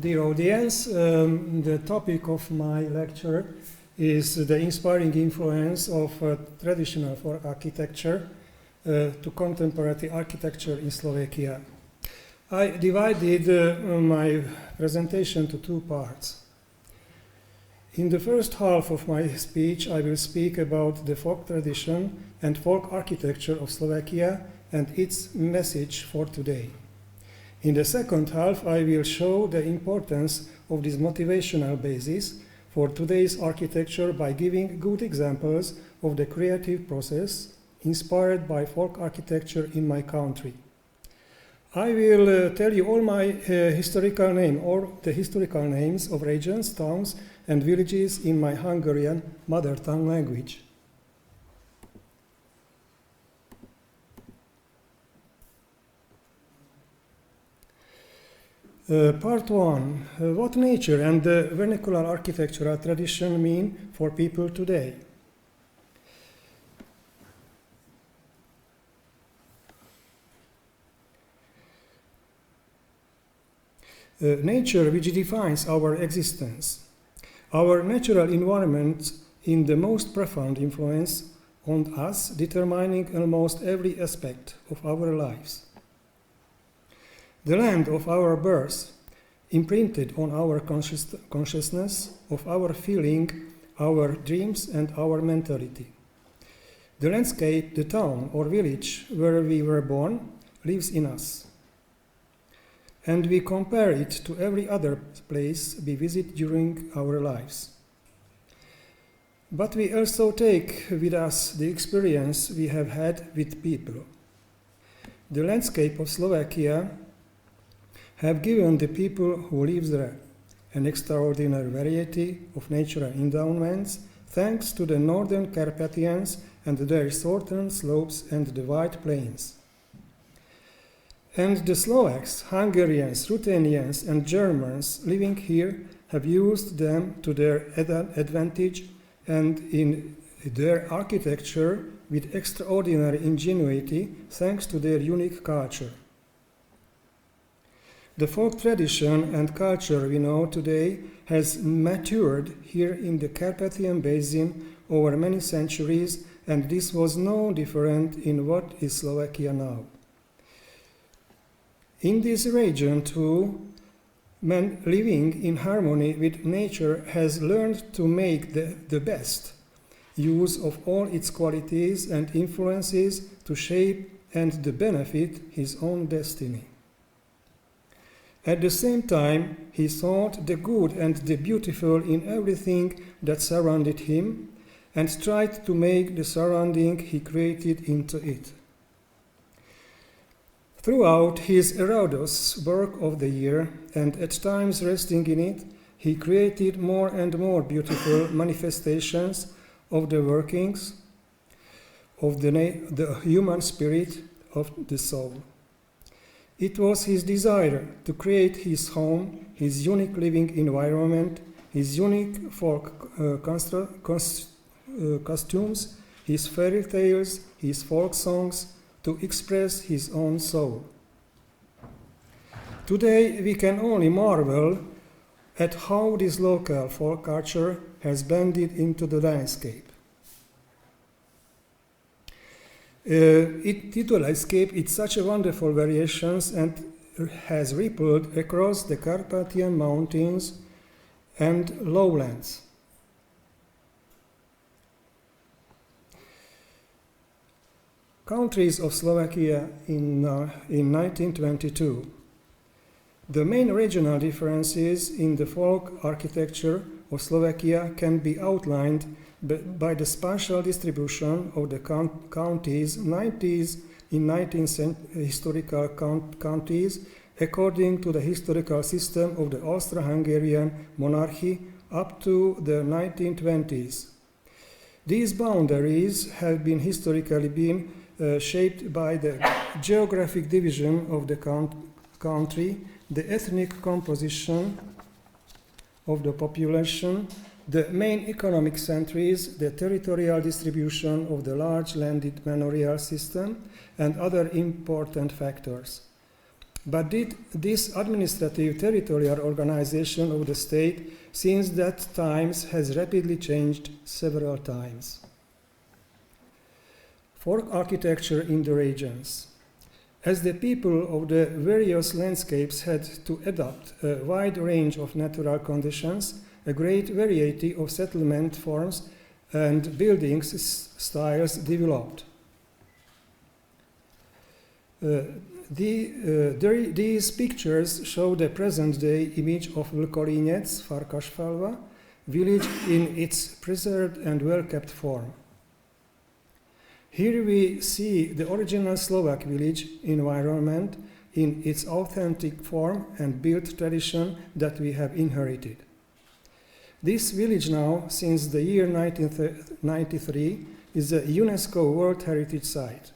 Dear audience, the topic of my lecture is the inspiring influence of traditional folk architecture to contemporary architecture in Slovakia. I divided my presentation to two parts. In the first half of my speech, I will speak about the folk tradition and folk architecture of Slovakia and its message for today. In the second half, I will show the importance of this motivational basis for today's architecture by giving good examples of the creative process inspired by folk architecture in my country. I will tell you all my historical names of regions, towns, and villages in my Hungarian mother tongue language. Part 1. What nature and the vernacular architectural tradition mean for people today? Nature which defines our existence. Our natural environment in the most profound influence on us, determining almost every aspect of our lives. The land of our birth, imprinted on our consciousness, of our feeling, our dreams, and our mentality. The landscape, the town or village where we were born, lives in us. And we compare it to every other place we visit during our lives. But we also take with us the experience we have had with people. The landscape of Slovakia have given the people who live there an extraordinary variety of natural endowments thanks to the northern Carpathians and their southern slopes and the wide plains. And the Slovaks, Hungarians, Ruthenians and Germans living here have used them to their advantage and in their architecture with extraordinary ingenuity thanks to their unique culture. The folk tradition and culture we know today has matured here in the Carpathian Basin over many centuries, and this was no different in what is Slovakia now. In this region, too, man living in harmony with nature has learned to make the best use of all its qualities and influences to shape and to benefit his own destiny. At the same time, he sought the good and the beautiful in everything that surrounded him and tried to make the surrounding he created into it. Throughout his arduous work of the year, and at times resting in it, he created more and more beautiful manifestations of the workings of the human spirit of the soul. It was his desire to create his home, his unique living environment, his unique folk costumes, his fairy tales, his folk songs, to express his own soul. Today we can only marvel at how this local folk culture has blended into the landscape. The landscape is such a wonderful variations and has rippled across the Carpathian mountains and lowlands. Countries of Slovakia in 1922. The main regional differences in the folk architecture of Slovakia can be outlined by the spatial distribution of the counties, 19 historical counties, according to the historical system of the Austro-Hungarian monarchy up to the 1920s. These boundaries have been historically shaped by the geographic division of the country, the ethnic composition of the population, the main economic centers, the territorial distribution of the large landed manorial system, and other important factors. But this administrative territorial organization of the state since that time has rapidly changed several times. Folk architecture in the regions. As the people of the various landscapes had to adapt a wide range of natural conditions, a great variety of settlement forms and building styles developed. These pictures show the present-day image of Vlkolinec, Farkasfalva, village in its preserved and well-kept form. Here we see the original Slovak village environment in its authentic form and built tradition that we have inherited. This village now, since the year 1993, is a UNESCO World Heritage Site.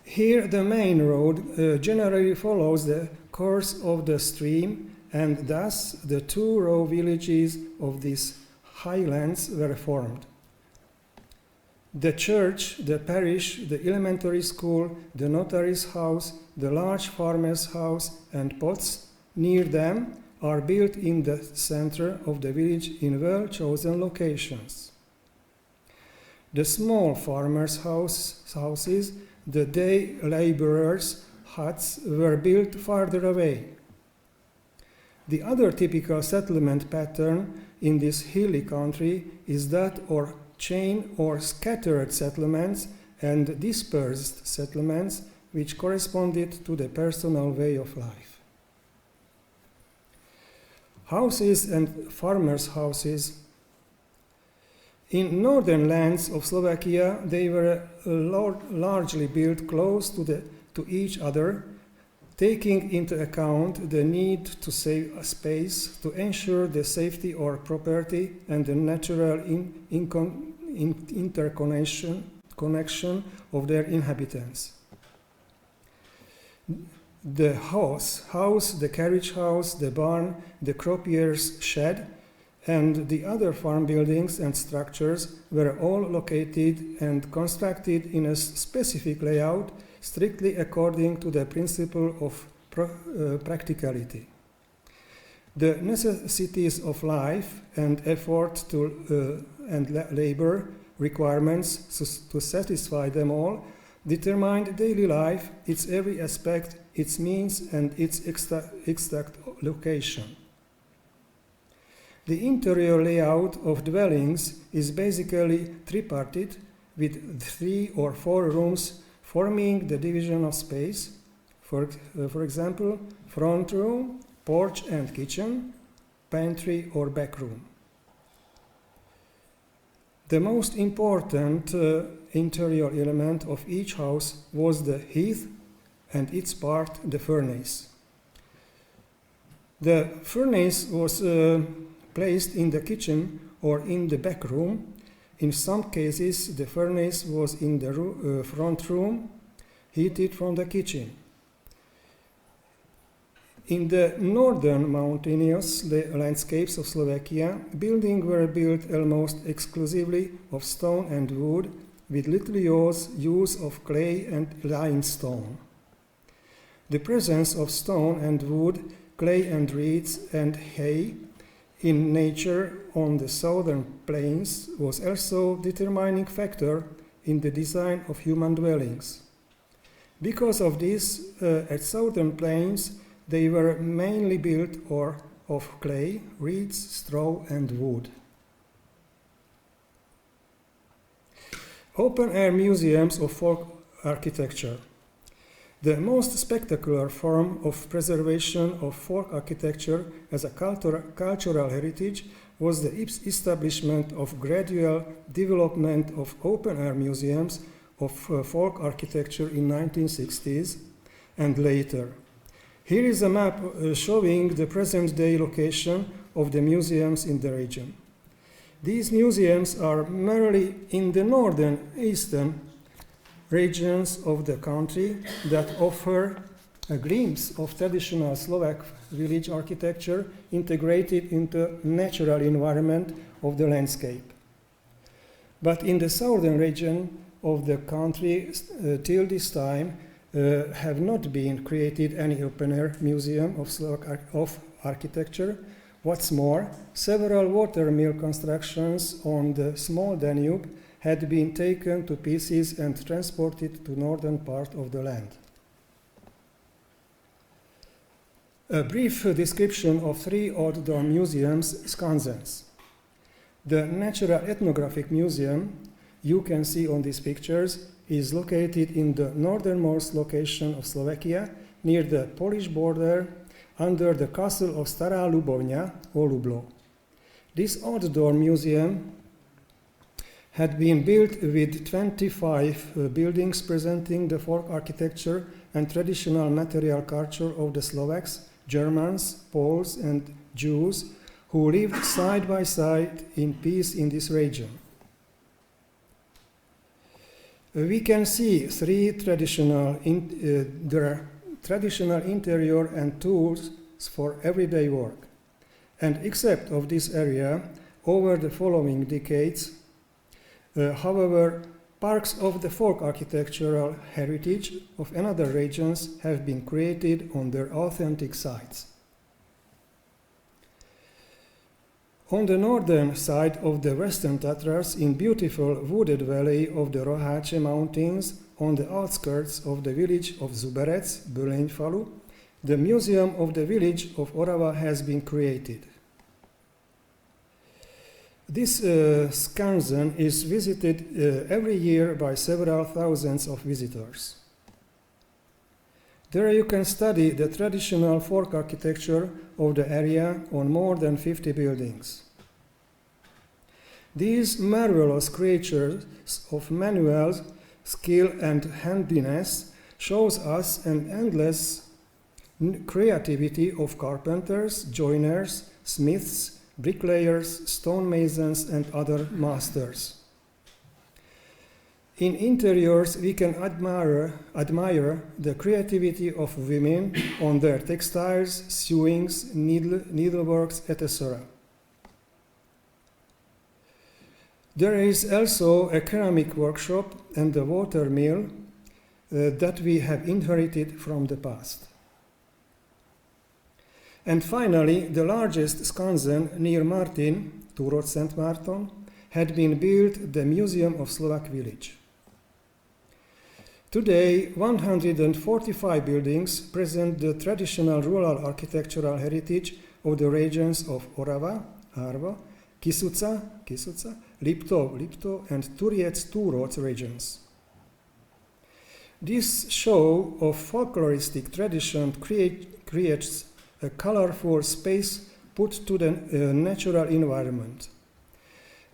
Here the main road generally follows the course of the stream, and thus the two row villages of these highlands were formed. The church, the parish, the elementary school, the notary's house, the large farmer's house and pots near them are built in the center of the village in well-chosen locations. The small farmers' houses, the day laborers' huts were built farther away. The other typical settlement pattern in this hilly country is that of chain or scattered settlements and dispersed settlements which corresponded to the personal way of life. Houses and farmers' houses. In northern lands of Slovakia, they were largely built close to each other, taking into account the need to save space to ensure the safety or property and the natural interconnection of their inhabitants. The house, the carriage house, the barn, the cropier's shed, and the other farm buildings and structures were all located and constructed in a specific layout, strictly according to the principle of practicality. The necessities of life and effort and labor requirements to satisfy them all determined daily life, its every aspect, its means, and its exact location. The interior layout of dwellings is basically tripartite, with 3 or 4 rooms forming the division of space. For example, front room, porch and kitchen, pantry or back room. The most important interior element of each house was the hearth and its part, the furnace. The furnace was placed in the kitchen or in the back room. In some cases, the furnace was in the front room, heated from the kitchen. In the northern mountainous landscapes of Slovakia, buildings were built almost exclusively of stone and wood, with little use of clay and limestone. The presence of stone and wood, clay and reeds and hay in nature on the southern plains was also a determining factor in the design of human dwellings. Because of this, at southern plains, they were mainly built of clay, reeds, straw, and wood. Open-air museums of folk architecture. The most spectacular form of preservation of folk architecture as a cultural heritage was the establishment of gradual development of open-air museums of folk architecture in 1960s and later. Here is a map showing the present-day location of the museums in the region. These museums are merely in the northern eastern regions of the country that offer a glimpse of traditional Slovak village architecture integrated into natural environment of the landscape. But in the southern region of the country, till this time, have not been created any open-air museum of Slovak architecture. What's more, several watermill constructions on the small Danube had been taken to pieces and transported to northern part of the land. A brief description of 3 outdoor museums, Skansens. The Natural Ethnographic Museum, you can see on these pictures, is located in the northernmost location of Slovakia, near the Polish border, under the castle of Stará Ľubovňa, or Lublo. This outdoor museum had been built with 25 buildings presenting the folk architecture and traditional material culture of the Slovaks, Germans, Poles, and Jews who lived side by side in peace in this region. We can see 3 traditional interior and tools for everyday work. And except of this area, over the following decades, however, parks of the folk architectural heritage of another regions have been created on their authentic sites. On the northern side of the Western Tatras, in beautiful wooded valley of the Roháče Mountains, on the outskirts of the village of Zuberec, Bölényfalu, the museum of the village of Orava has been created. This Skansen is visited every year by several thousands of visitors. There you can study the traditional folk architecture of the area on more than 50 buildings. These marvelous creatures of manual skill and handiness shows us an endless creativity of carpenters, joiners, smiths, bricklayers, stonemasons, and other masters. In interiors, we can admire the creativity of women on their textiles, sewings, needleworks, etc. There is also a ceramic workshop and a water mill that we have inherited from the past. And finally, the largest Skansen near Martin, Túrod Szent Márton, had been built the Museum of Slovak Village. Today, 145 buildings present the traditional rural architectural heritage of the regions of Orava, Arva, Kisuca, Liptov, and Turiec-Túrod regions. This show of folkloristic tradition creates a colorful space put to the natural environment.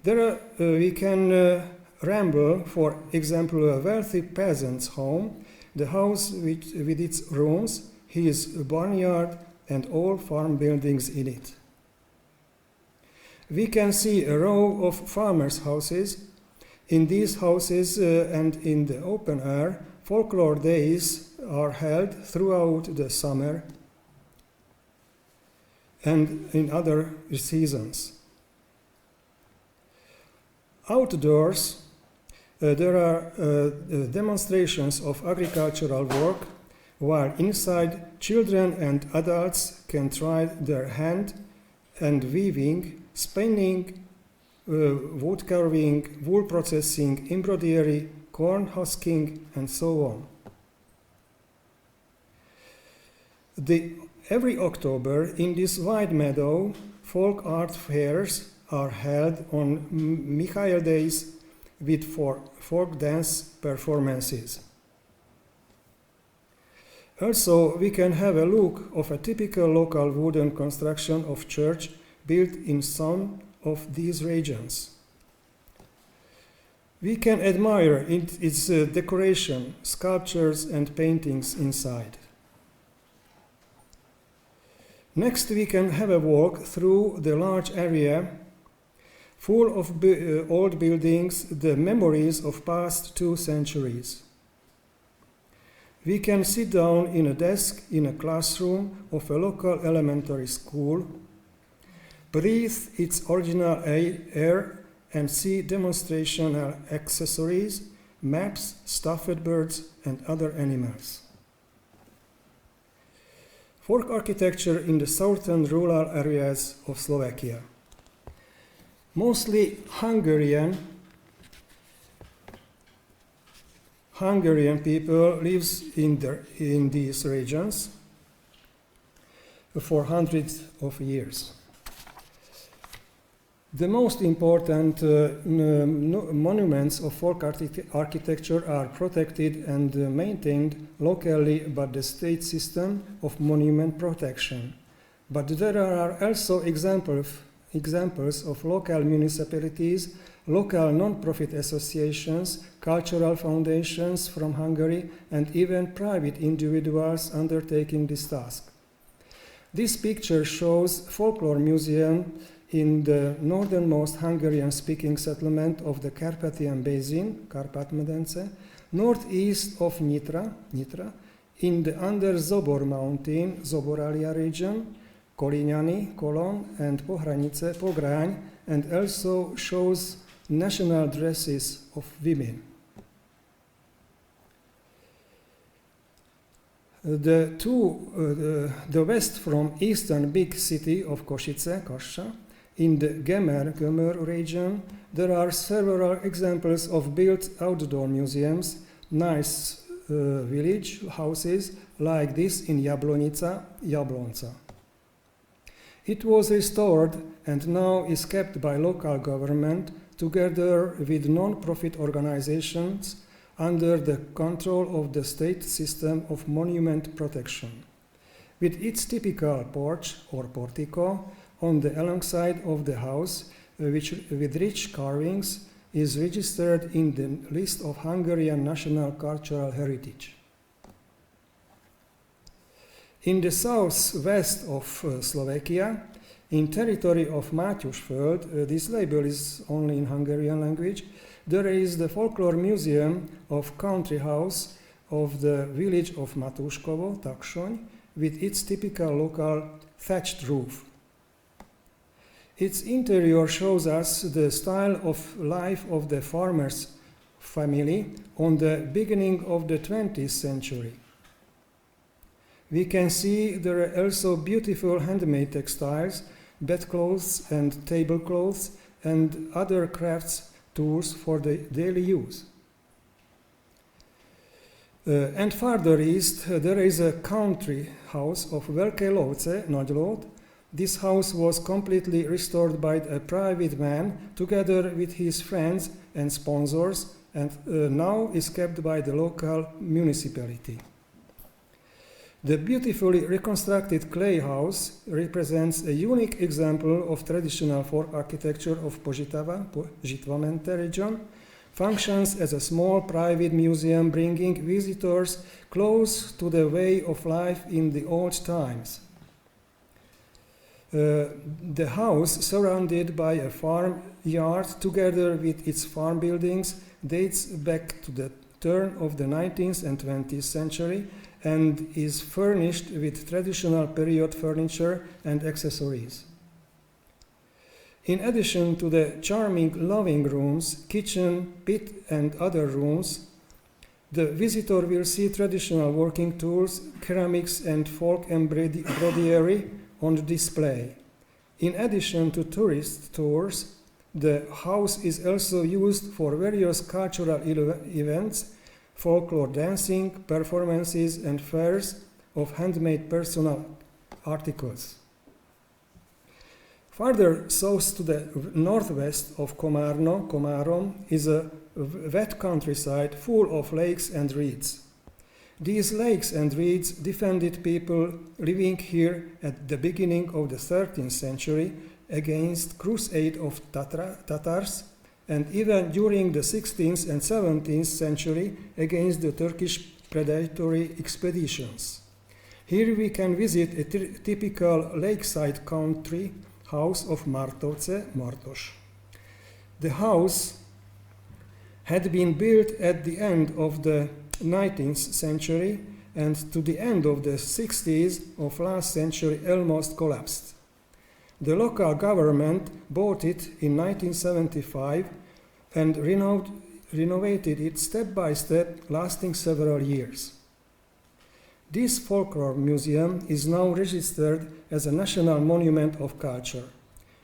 There we can ramble, for example, a wealthy peasant's home, the house with its rooms, his barnyard, and all farm buildings in it. We can see a row of farmers' houses. In these houses and in the open air, folklore days are held throughout the summer and in other seasons. Outdoors, there are demonstrations of agricultural work, while inside, children and adults can try their hand and weaving, spinning, wood carving, wool processing, embroidery, corn husking, and so on. Every October, in this wide meadow, folk art fairs are held on Michael Days with folk dance performances. Also, we can have a look of a typical local wooden construction of church built in some of these regions. We can admire its decoration, sculptures, and paintings inside. Next, we can have a walk through the large area full of old buildings, the memories of past 2 centuries. We can sit down in a desk in a classroom of a local elementary school, breathe its original air, and see demonstrational accessories, maps, stuffed birds, and other animals. Folk architecture in the southern rural areas of Slovakia. Mostly Hungarian people lives in these regions for hundreds of years. The most important monuments of folk architecture are protected and maintained locally by the state system of monument protection. But there are also examples of local municipalities, local non-profit associations, cultural foundations from Hungary, and even private individuals undertaking this task. This picture shows folklore museum in the northernmost Hungarian-speaking settlement of the Carpathian Basin, Kárpát-medence, northeast of Nyitra, in the under Zobor mountain, Zoboralia region, Kolinyani, Kolon, and Pohranice, Pográny, and also shows national dresses of women. The west from eastern big city of Košice, Kassa, in the Gömör region, there are several examples of built outdoor museums, nice village houses like this in Jablonca. It was restored and now is kept by local government together with non-profit organizations under the control of the state system of monument protection. With its typical porch or portico on the alongside of the house, which with rich carvings is registered in the list of Hungarian national cultural heritage. In the southwest of Slovakia, in territory of Mátyusföld, this label is only in Hungarian language, there is the folklore museum of country house of the village of Matúškovo, Taksony, with its typical local thatched roof. Its interior shows us the style of life of the farmer's family on the beginning of the 20th century. We can see there are also beautiful handmade textiles, bedclothes and tablecloths, and other crafts tools for the daily use. And farther east, there is a country house of Velké Lovce, Nagylót. This house was completely restored by a private man together with his friends and sponsors, and now is kept by the local municipality. The beautifully reconstructed clay house represents a unique example of traditional folk architecture of Žitva-Mente region, functions as a small private museum bringing visitors close to the way of life in the old times. The house, surrounded by a farm yard together with its farm buildings, dates back to the turn of the 19th and 20th century and is furnished with traditional period furniture and accessories. In addition to the charming living rooms, kitchen, pit, and other rooms, the visitor will see traditional working tools, ceramics, and folk embroidery on display. In addition to tourist tours, the house is also used for various cultural events, folklore dancing, performances, and fairs of handmade personal articles. Further south to the northwest of Komárom is a wet countryside full of lakes and reeds. These lakes and reeds defended people living here at the beginning of the 13th century against crusade of Tatars, and even during the 16th and 17th century against the Turkish predatory expeditions. Here we can visit a typical lakeside country house of Martovce, Martos. The house had been built at the end of the 19th century and to the end of the 60s of last century almost collapsed. The local government bought it in 1975 and renovated it step by step, lasting several years. This folklore museum is now registered as a national monument of culture.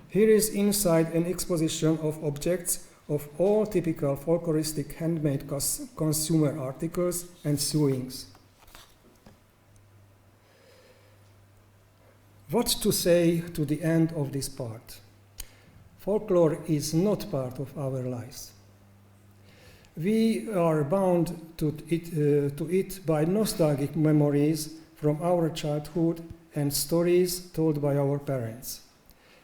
Here is inside an exposition of objects of all typical folkloristic handmade consumer articles and sewings. What to say to the end of this part? Folklore is not part of our lives. We are bound to it by nostalgic memories from our childhood and stories told by our parents.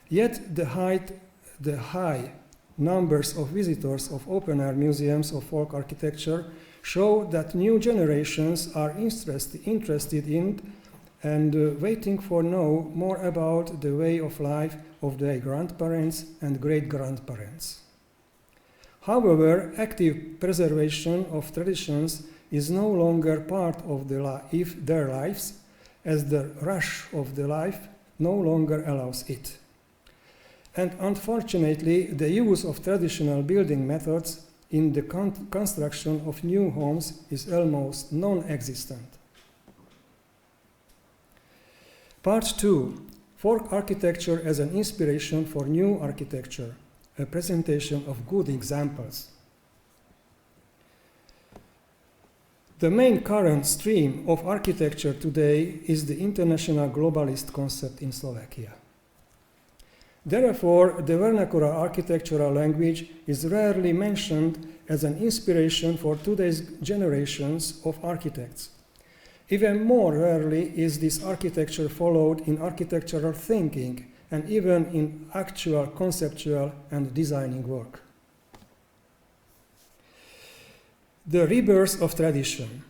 Yet the high numbers of visitors of open-air museums of folk architecture show that new generations are interested in and waiting for know more about the way of life of their grandparents and great-grandparents. However, active preservation of traditions is no longer part of their lives, as the rush of the life no longer allows it. And unfortunately, the use of traditional building methods in the construction of new homes is almost non-existent. Part 2. Folk architecture as an inspiration for new architecture, a presentation of good examples. The main current stream of architecture today is the international globalist concept in Slovakia. Therefore, the vernacular architectural language is rarely mentioned as an inspiration for today's generations of architects. Even more rarely is this architecture followed in architectural thinking and even in actual conceptual and designing work. The rebirth of tradition.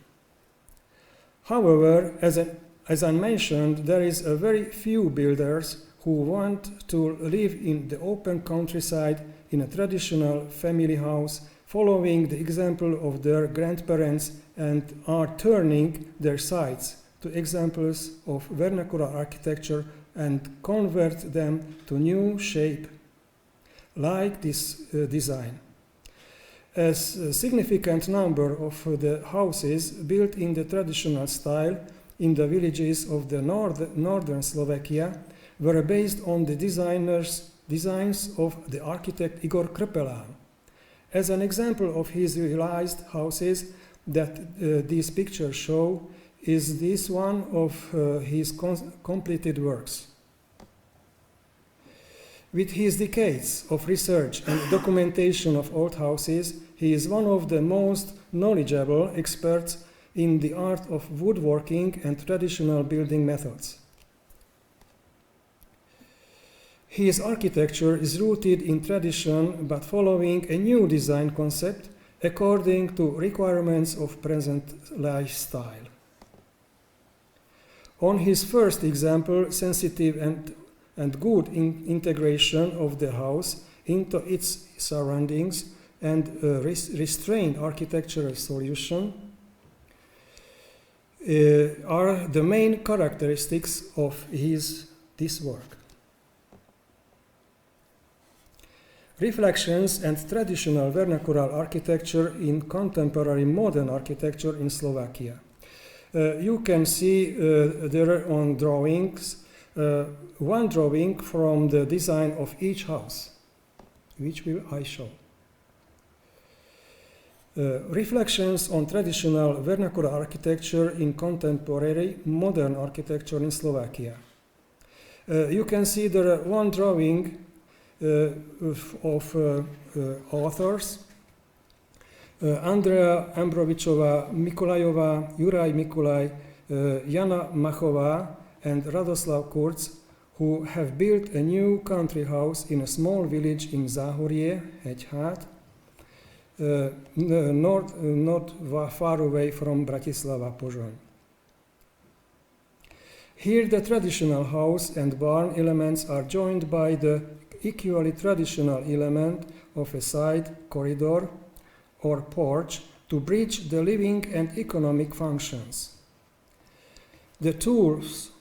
However, as I mentioned, there is a very few builders who want to live in the open countryside in a traditional family house, following the example of their grandparents, and are turning their sites to examples of vernacular architecture and convert them to new shape, like this design. A significant number of the houses built in the traditional style in the villages of the northern Slovakia were based on the designs of the architect Igor Krpelán. As an example of his realized houses that these pictures show is this one of his completed works. With his decades of research and documentation of old houses, he is one of the most knowledgeable experts in the art of woodworking and traditional building methods. His architecture is rooted in tradition but following a new design concept according to requirements of present lifestyle. On his first example, sensitive and good integration of the house into its surroundings and restrained architectural solution are the main characteristics of this work. Reflections and traditional vernacular architecture in contemporary modern architecture in Slovakia. You can see there on drawings one drawing from the design of each house, which will I show. Reflections on traditional vernacular architecture in contemporary modern architecture in Slovakia. You can see there one drawing of authors Andrea Ambrovičová Mikolajová, Juraj Mikulaj, Jana Machová, and Radoslav Kurz, who have built a new country house in a small village in Záhorie, Hegyhát, not far away from Bratislava, Pozsony. Here the traditional house and barn elements are joined by the equally traditional element of a side corridor or porch to bridge the living and economic functions. The tools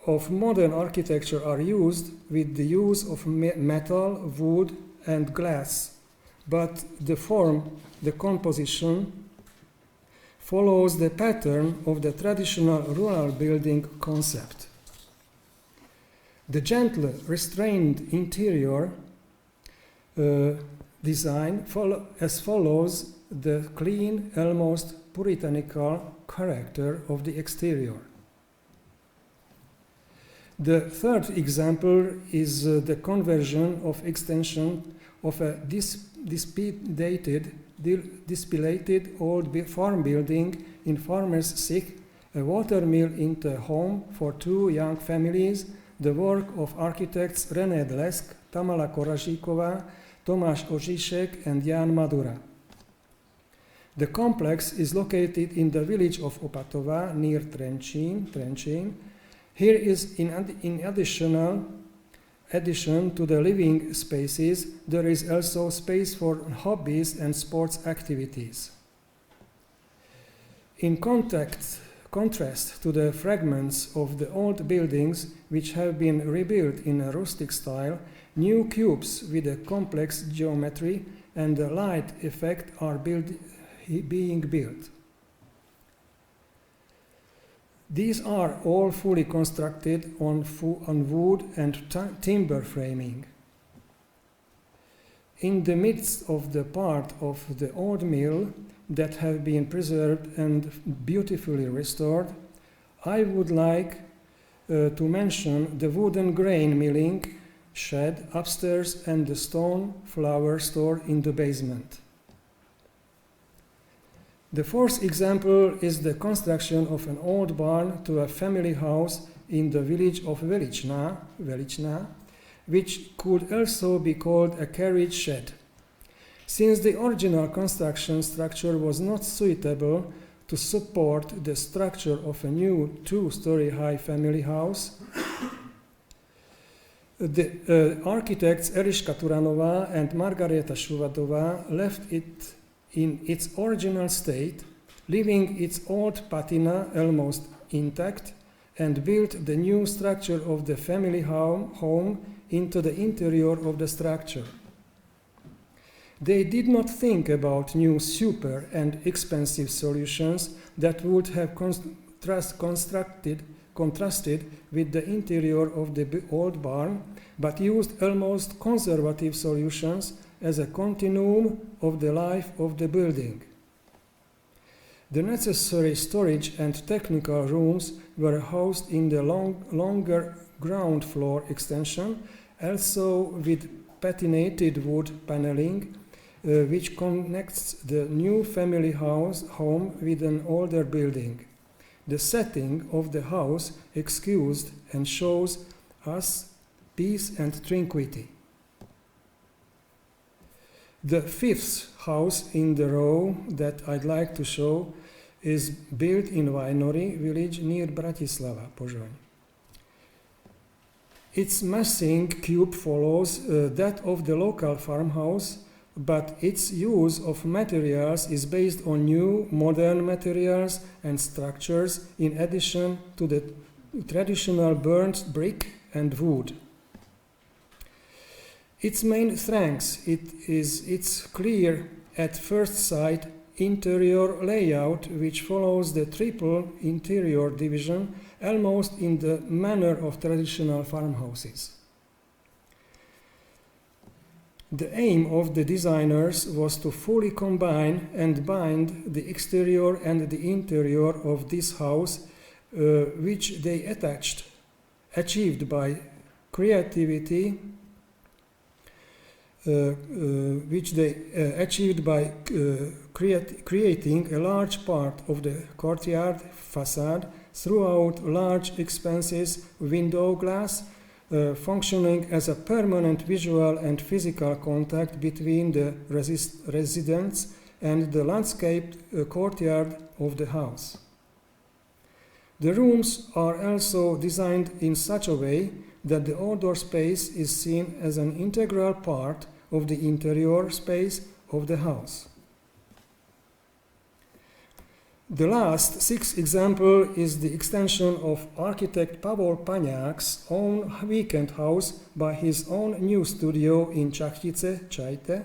of modern architecture are used with the use of metal, wood, and glass, but the form, the composition, follows the pattern of the traditional rural building concept. The gentle, restrained interior design follows the clean, almost puritanical character of the exterior. The third example is the conversion of extension of a dilapidated old farm building in Farmer's Sick, a watermill, into a home for two young families, the work of architects René Dlesk, Tamala Korazsíková, Tomáš Ožíšek, and Jan Madura. The complex is located in the village of Opatova near Trenčín. Here is, in addition to the living spaces, there is also space for hobbies and sports activities. In contrast to the fragments of the old buildings, which have been rebuilt in a rustic style, new cubes with a complex geometry and a light effect are being built. These are all fully constructed on wood and timber framing. In the midst of the part of the old mill that have been preserved and beautifully restored, I would like to mention the wooden grain milling shed upstairs and the stone flour store in the basement. The fourth example is the construction of an old barn to a family house in the village of Veličná, which could also be called a carriage shed. Since the original construction structure was not suitable to support the structure of a new two-story high family house, the architects Eliška Turanová and Margareta Šuvadová left it in its original state, leaving its old patina almost intact, and built the new structure of the family home into the interior of the structure. They did not think about new super and expensive solutions that would have contrasted with the interior of the old barn, but used almost conservative solutions as a continuum of the life of the building. The necessary storage and technical rooms were housed in the longer ground floor extension, also with patinated wood paneling, which connects the new family home with an older building. The setting of the house excused and shows us peace and tranquility. The fifth house in the row that I'd like to show is built in Vajnory village near Bratislava, Pozsony. Its massing cube follows that of the local farmhouse, but its use of materials is based on new modern materials and structures in addition to the traditional burnt brick and wood. Its main strength is its clear, at first sight, interior layout, which follows the triple interior division almost in the manner of traditional farmhouses. The aim of the designers was to fully combine and bind the exterior and the interior of this house, which they achieved by creativity, creating a large part of the courtyard facade throughout large expanses window glass, functioning as a permanent visual and physical contact between the residents and the landscaped courtyard of the house. The rooms are also designed in such a way that the outdoor space is seen as an integral part of the interior space of the house. The last sixth example is the extension of architect Pavol Paňák's own weekend house by his own new studio in Čachtice, Čajte,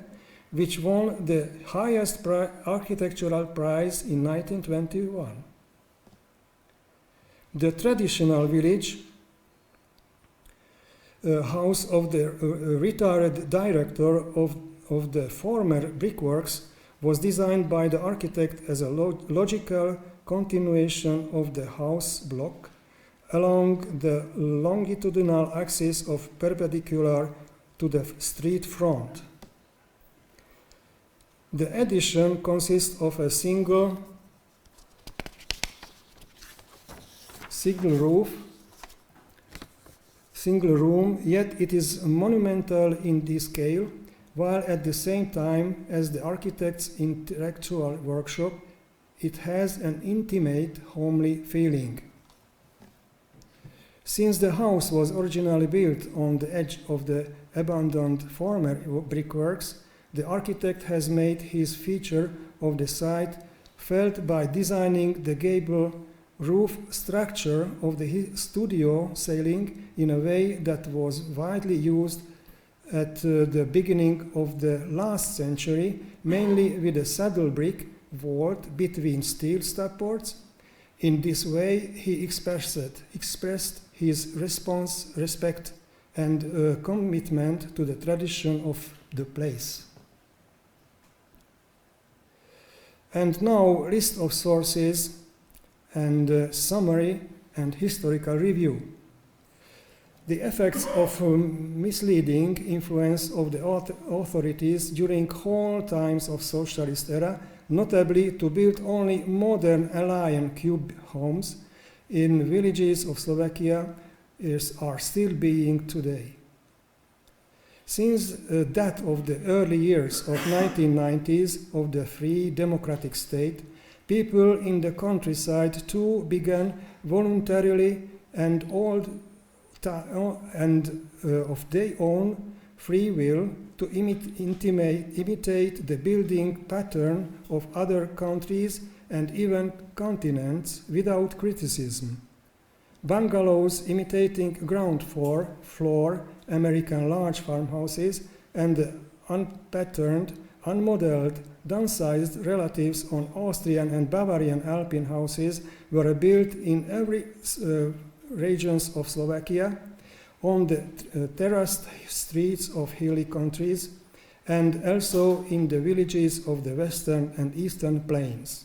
which won the highest architectural prize in 1921. The traditional village house of the retired director of the former brickworks was designed by the architect as a logical continuation of the house block along the longitudinal axis of perpendicular to the street front. The addition consists of a single room, yet it is monumental in this scale, while at the same time as the architect's intellectual workshop, it has an intimate, homely feeling. Since the house was originally built on the edge of the abandoned former brickworks, the architect has made his feature of the site felt by designing the gable roof structure of the studio ceiling in a way that was widely used at the beginning of the last century, mainly with a saddle brick vault between steel supports. In this way, he expressed his respect and commitment to the tradition of the place. And now, list of sources and summary and historical review. The effects of misleading influence of the authorities during whole times of socialist era, notably to build only modern alien cube homes in villages of Slovakia, are still being today. Since that of the early years of 1990s of the free democratic state, people in the countryside too began voluntarily and of their own free will to imitate the building pattern of other countries and even continents without criticism. Bungalows imitating ground floor American large farmhouses and the unpatterned, unmodeled, downsized relatives on Austrian and Bavarian Alpine houses were built in every regions of Slovakia, on the terraced streets of hilly countries, and also in the villages of the western and eastern plains.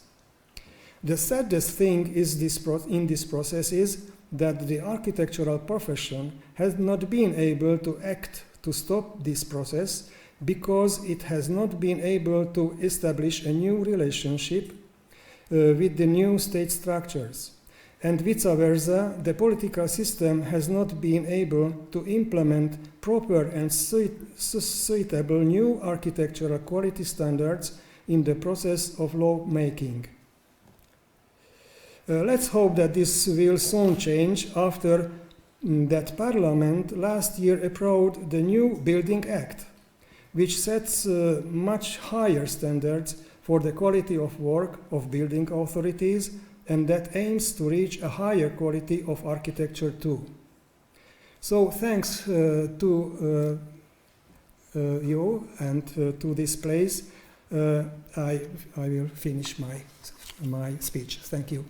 The saddest thing in this process is that the architectural profession has not been able to act to stop this process because it has not been able to establish a new relationship with the new state structures. And vice versa, the political system has not been able to implement proper and suitable new architectural quality standards in the process of law-making. Let's hope that this will soon change after that Parliament last year approved the new Building Act, which sets much higher standards for the quality of work of building authorities and that aims to reach a higher quality of architecture too. So thanks to you and to this place, I will finish my speech. Thank you.